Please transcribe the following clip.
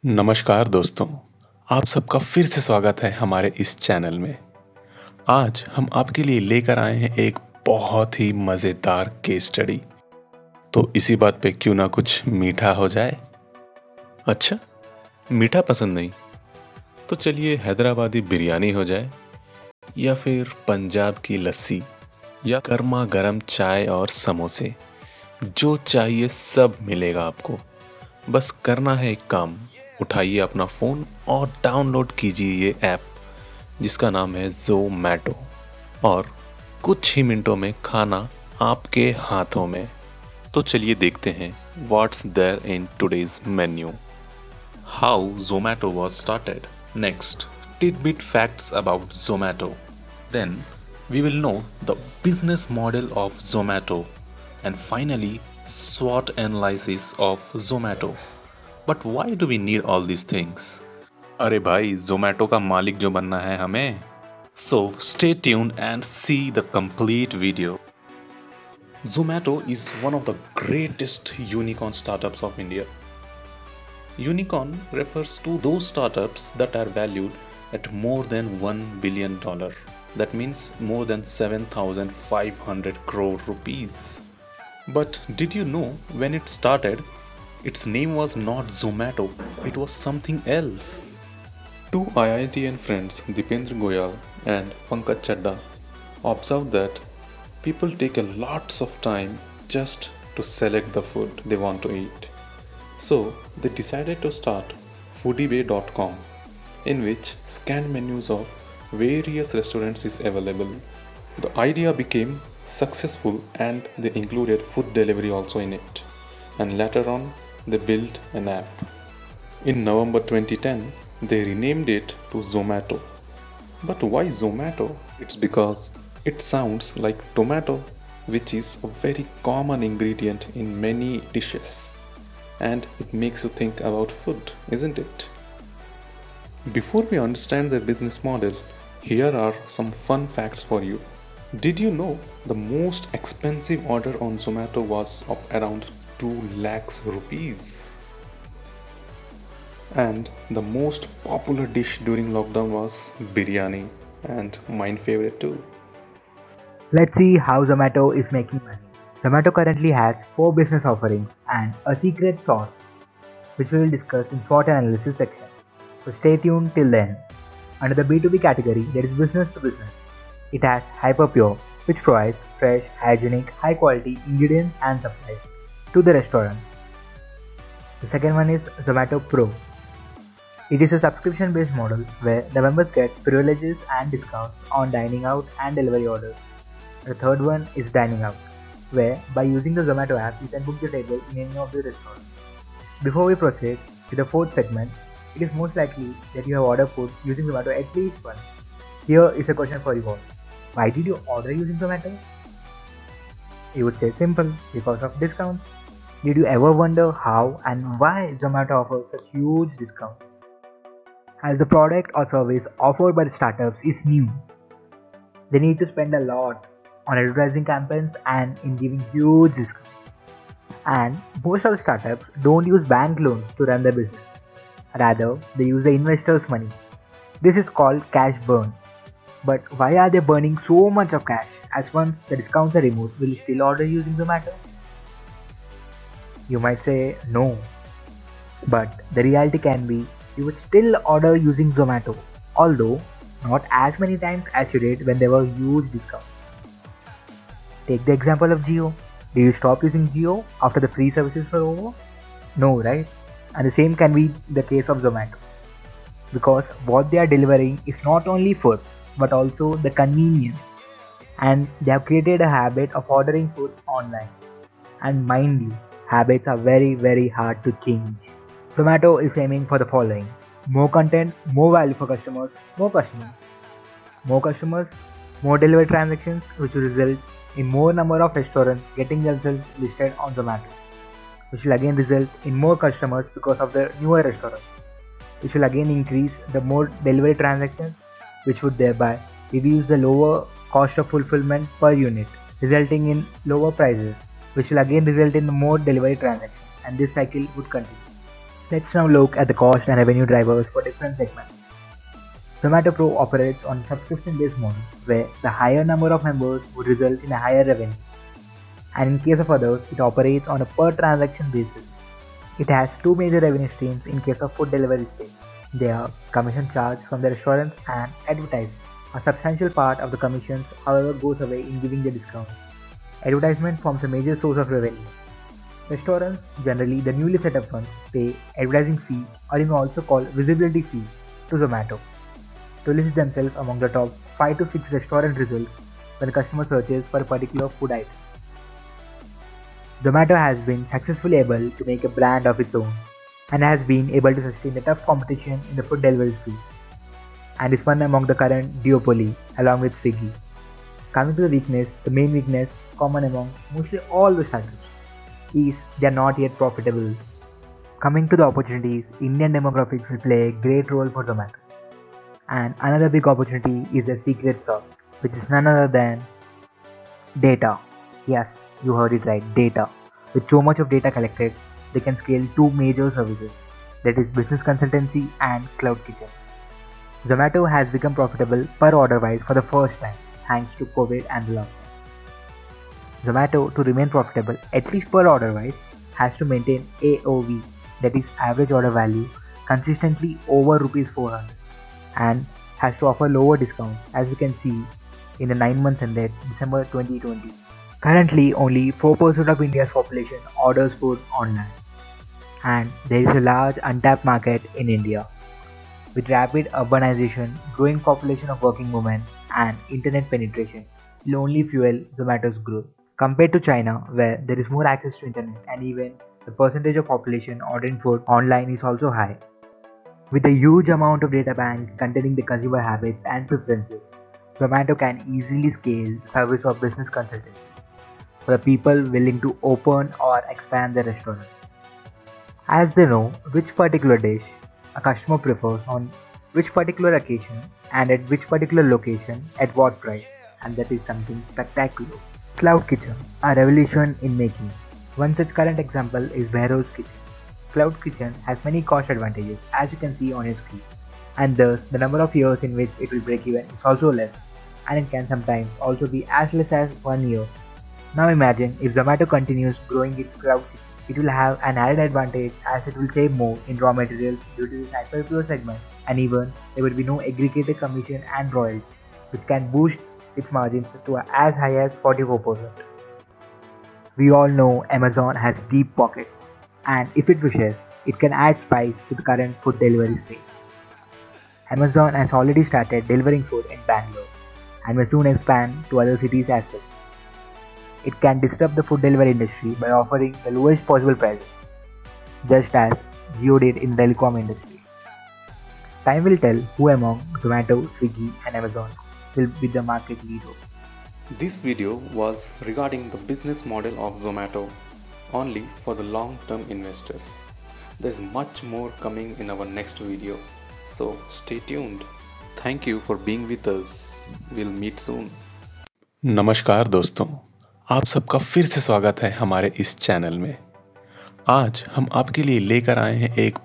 नमस्कार दोस्तों, आप सबका फिर से स्वागत है हमारे इस चैनल में। आज हम आपके लिए लेकर आए हैं एक बहुत ही मज़ेदार केस स्टडी। तो इसी बात पे क्यों ना कुछ मीठा हो जाए। अच्छा, मीठा पसंद नहीं? तो चलिए हैदराबादी बिरयानी हो जाए, या फिर पंजाब की लस्सी, या गर्मा गर्म चाय और समोसे। जो चाहिए सब मिलेगा आपको। बस करना है एक काम, उठाइए अपना फ़ोन और डाउनलोड कीजिए ये ऐप जिसका नाम है ज़ोमैटो, और कुछ ही मिनटों में खाना आपके हाथों में। तो चलिए देखते हैं what's there in today's menu. How Zomato was started. Next, tidbit facts about Zomato. Then we will know the business model of Zomato, and finally SWOT analysis of Zomato. But why do we need all these things? अरे भाई, जोमेटो का मालिक जो बनना है हमें। So stay tuned and see the complete video. Zomato is one of the greatest unicorn startups of India. Unicorn refers to those startups that are valued at more than $1 billion. That means more than 7,500 crore rupees. But did you know when it started, its name was not Zomato, it was something else. Two IITN friends, Dipendra Goyal and Pankaj Chadda, observed that people take a lots of time just to select the food they want to eat. So they decided to start foodiebay.com, in which scanned menus of various restaurants is available. The idea became successful and they included food delivery also in it. And later on, they built an app. In November 2010, they renamed it to Zomato. But why Zomato? It's because it sounds like tomato, which is a very common ingredient in many dishes. And it makes you think about food, isn't it? Before we understand their business model, here are some fun facts for you. Did you know the most expensive order on Zomato was of around 2 lakhs rupees? And the most popular dish during lockdown was biryani, and mine favorite too. Let's see how Zomato is making money. Zomato currently has 4 business offerings and a secret sauce, which we will discuss in SWOT analysis section. So stay tuned till then. Under the B2B category, there is business to business. It has Hyperpure, which provides fresh, hygienic, high quality ingredients and supplies to the restaurant. The second one is Zomato Pro. It is a subscription based model where the members get privileges and discounts on dining out and delivery orders. The third one is Dining Out, where by using the Zomato app you can book the table in any of the restaurants. Before we proceed to the fourth segment, it is most likely that you have ordered food using Zomato at least once. Here is a question for you all. Why did you order using Zomato? You would say simple, because of discounts. Did you ever wonder how and why Zomato offers such huge discounts? As the product or service offered by the startups is new, they need to spend a lot on advertising campaigns and in giving huge discounts. And most of the startups don't use bank loans to run their business. Rather, they use the investors' money. This is called cash burn. But why are they burning so much of cash, as once the discounts are removed, will you still order using Zomato? You might say no. But the reality can be you would still order using Zomato, although not as many times as you did when there were huge discounts. Take the example of Jio. Did you stop using Jio after the free services were over? No, right? And the same can be the case of Zomato. Because what they are delivering is not only food, but also the convenience. And they have created a habit of ordering food online. And mind you, habits are very hard to change. Zomato is aiming for the following: more content, more value for customers, more customers. More customers, more delivery transactions, which will result in more number of restaurants getting themselves listed on Zomato, which will again result in more customers because of the newer restaurants, which will again increase the more delivery transactions, which would thereby reduce the lower cost of fulfillment per unit, resulting in lower prices, which will again result in more delivery transactions, and this cycle would continue. Let's now look at the cost and revenue drivers for different segments. Zomato Pro operates on a subscription-based model where the higher number of members would result in a higher revenue, and in case of others, it operates on a per transaction basis. It has two major revenue streams in case of food delivery space. They are commission charged from the restaurants and advertising. A substantial part of the commissions, however, goes away in giving the discount. Advertisement forms a major source of revenue. Restaurants, generally the newly set up ones, pay advertising fee, or you may also call visibility fee, to Zomato to list themselves among the top 5 to 6 restaurant results when a customer searches for a particular food item. Zomato has been successfully able to make a brand of its own and has been able to sustain the tough competition in the food delivery space and is one among the current duopoly along with Swiggy. Coming to the weakness, the main weakness common among mostly all the startups is they are not yet profitable. Coming to the opportunities, Indian demographics will play a great role for Zomato. And another big opportunity is the secret sauce, which is none other than data. Yes, you heard it right, data. With so much of data collected, they can scale two major services, that is business consultancy and cloud kitchen. Zomato has become profitable per order wise for the first time thanks to COVID and the lockdown. Zomato, to remain profitable at least per order wise, has to maintain AOV, that is average order value, consistently over Rs 400 and has to offer lower discounts as you can see in the 9 months ended December 2020. Currently, only 4% of India's population orders food online, and there is a large untapped market in India. With rapid urbanization, growing population of working women, and internet penetration will only fuel Zomato's growth. Compared to China, where there is more access to internet and even the percentage of population ordering food online is also high. With a huge amount of data bank containing the consumer habits and preferences, Zomato can easily scale the service of business consultancy for the people willing to open or expand their restaurants. As they know which particular dish a customer prefers on which particular occasion and at which particular location at what price, and that is something spectacular. Cloud Kitchen, a revolution in making. One such current example is Behro's Kitchen. Cloud Kitchen has many cost advantages as you can see on your screen, and thus the number of years in which it will break even is also less, and it can sometimes also be as less as 1 year. Now imagine if Zomato continues growing its cloud kitchen. It will have an added advantage as it will save more in raw materials due to this hyper-pure segment, and even there will be no aggregated commission and royalty, which can boost its margins to as high as 44%. We all know Amazon has deep pockets, and if it wishes, it can add spice to the current food delivery space. Amazon has already started delivering food in Bangalore and will soon expand to other cities as well. It can disrupt the food delivery industry by offering the lowest possible prices, just as Jio did in the telecom industry. Time will tell who among Zomato, Swiggy and Amazon will be the market leader. This video was regarding the business model of Zomato only for the long-term investors. There's much more coming in our next video, so stay tuned. Thank you for being with us. We'll meet soon. नमस्कार दोस्तों, आप सबका फिर से स्वागत है हमारे इस चैनल में। आज हम आपके लिए लेकर आए हैं एक